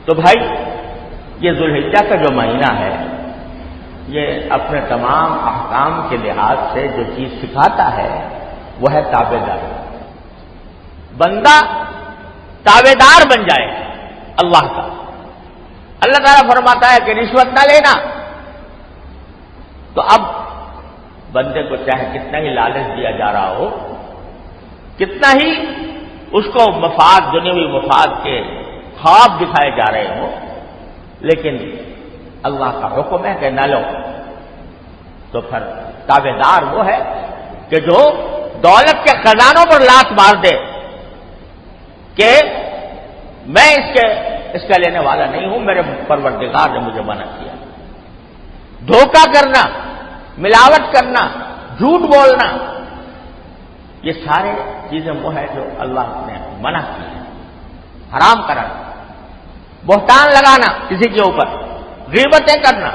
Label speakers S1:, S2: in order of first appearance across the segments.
S1: تو بھائی یہ ذوالحجہ کا جو مہینہ ہے یہ اپنے تمام احکام کے لحاظ سے جو چیز سکھاتا ہے وہ ہے تابع داری. بندہ تابع دار بن جائے اللہ کا. اللہ تعالیٰ فرماتا ہے کہ رشوت نہ لینا. تو اب بندے کو چاہے کتنا ہی لالچ دیا جا رہا ہو, کتنا ہی اس کو مفاد, دنیاوی مفاد کے خواب دکھائے جا رہے ہوں, لیکن اللہ کا حکم ہے کہ نہ لو. تو پھر تابع دار وہ ہے کہ جو دولت کے خزانوں پر لات مار دے کہ میں اس کا لینے والا نہیں ہوں, میرے پروردگار نے مجھے منع کیا. دھوکہ کرنا, ملاوٹ کرنا, جھوٹ بولنا, یہ سارے چیزیں وہ ہے جو اللہ نے منع کی ہے, حرام کرانا. بہتان لگانا کسی کے اوپر, غیبتیں کرنا,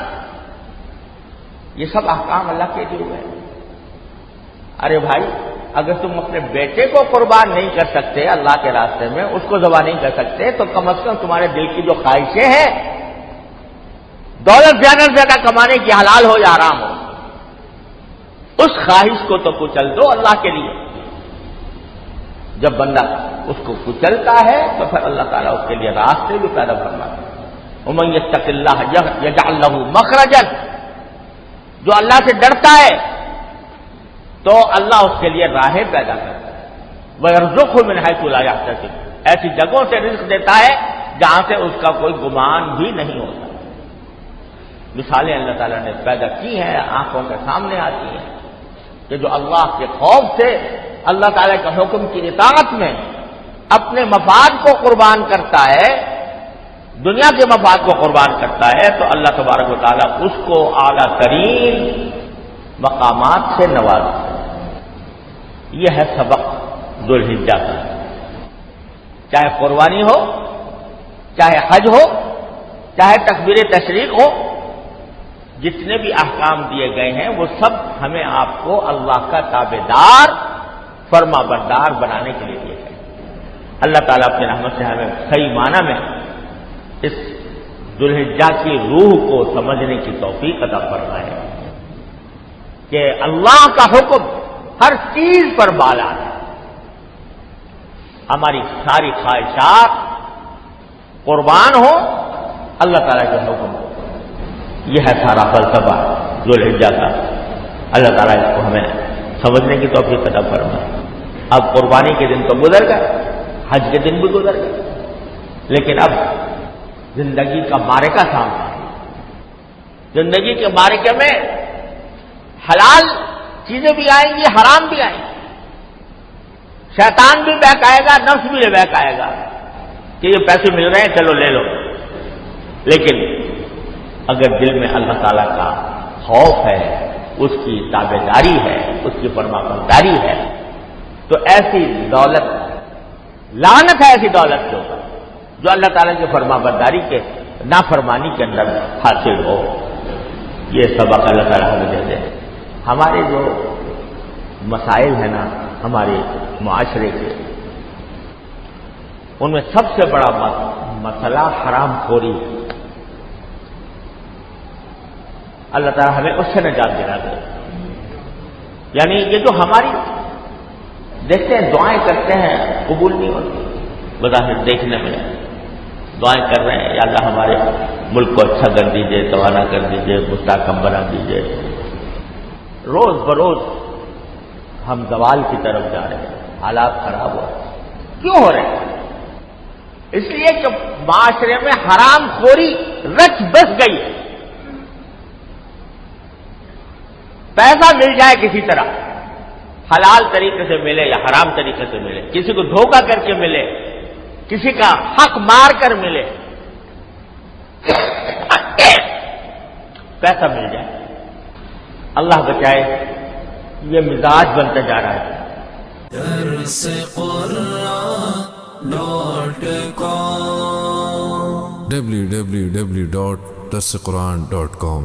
S1: یہ سب احکام اللہ کے دیے ہوئے ہیں. ارے بھائی, اگر تم اپنے بیٹے کو قربان نہیں کر سکتے اللہ کے راستے میں, اس کو ذبح نہیں کر سکتے, تو کم از کم تمہارے دل کی جو خواہشیں ہیں, دولت زیادہ سے زیادہ کمانے کی, حلال ہو یا حرام ہو, اس خواہش کو تو کچل دو اللہ کے لیے. جب بندہ اس کو کچلتا ہے تو پھر اللہ تعالیٰ اس کے لیے راستے بھی پیدا فرماتا ہے. ومن یتق اللہ یجعل لہ مخرجا, جو اللہ سے ڈرتا ہے تو اللہ اس کے لیے راہیں پیدا کرتا ہے. وَيَرْزُقْهُ مِنْ حَيْثُ لَا يَحْتَسِبُ, ایسی جگہوں سے رزق دیتا ہے جہاں سے اس کا کوئی گمان بھی نہیں ہوتا. مثالیں اللہ تعالیٰ نے پیدا کی ہیں, آنکھوں کے سامنے آتی ہیں, کہ جو اللہ کے خوف سے اللہ تعالیٰ کے حکم کی اطاعت میں اپنے مفاد کو قربان کرتا ہے, دنیا کے مفاد کو قربان کرتا ہے, تو اللہ تبارک و تعالیٰ اس کو اعلیٰ ترین مقامات سے نوازتا ہے. یہ ہے سبق ذوالحجہ کا. چاہے قربانی ہو, چاہے حج ہو, چاہے تکبیر تشریق ہو, جتنے بھی احکام دیے گئے ہیں وہ سب ہمیں آپ کو اللہ کا تابع دار, فرما بردار بنانے کے لیے دیے گئے. اللہ تعالیٰ اپنی رحمت سے ہمیں صحیح معنی میں اس ذوالحجہ کی روح کو سمجھنے کی توفیق عطا فرمائے کہ اللہ کا حکم ہر چیز پر بالا ہے. ہماری ساری خواہشات قربان ہو اللہ تعالیٰ کے حکم ہو. یہ ہے سارا فلسفہ ذوالحجہ کا. اللہ تعالیٰ اس کو ہمیں سمجھنے کی توفیق عطا فرمائے. اب قربانی کے دن تو گزر گئے, حج کے دن بھی گزر گئے, لیکن اب زندگی کا معرکہ سامنے ہے. زندگی کے معرکے میں حلال چیزیں بھی آئیں گی, حرام بھی آئیں گی. شیطان بھی بہکائے گا, نفس بھی بہکائے گا کہ یہ پیسے مل رہے ہیں چلو لے لو. لیکن اگر دل میں اللہ تعالیٰ کا خوف ہے, اس کی تابع داری ہے, اس کی فرما برداری ہے, تو ایسی دولت, لعنت ہے ایسی دولت کے اوپر جو اللہ تعالیٰ کی فرما برداری کے نافرمانی کے اندر حاصل ہو. یہ سبق اللہ تعالیٰ ہمیں دے دے. ہمارے جو مسائل ہیں نا ہمارے معاشرے کے, ان میں سب سے بڑا مسئلہ حرام خوری. اللہ تعالیٰ ہمیں اس سے نجات دینا دے. یعنی یہ جو ہماری دیکھتے ہیں دعائیں کرتے ہیں قبول نہیں ہوتی, بظاہر دیکھنے میں دعائیں کر رہے ہیں, یا اللہ ہمارے ملک کو اچھا کر دیجئے, توانا کر دیجئے, مستحکم بنا دیجئے. روز بروز ہم زوال کی طرف جا رہے ہیں, حالات خراب ہو رہے ہیں. کیوں ہو رہے ہیں؟ اس لیے کہ معاشرے میں حرام خوری رچ بس گئی ہے. پیسہ مل جائے کسی طرح, حلال طریقے سے ملے یا حرام طریقے سے ملے, کسی کو دھوکہ کر کے ملے, کسی کا حق مار کر ملے, پیسہ مل جائے. اللہ بچائے, یہ مزاج بنتا جا رہا ہے.
S2: www.darsequran.com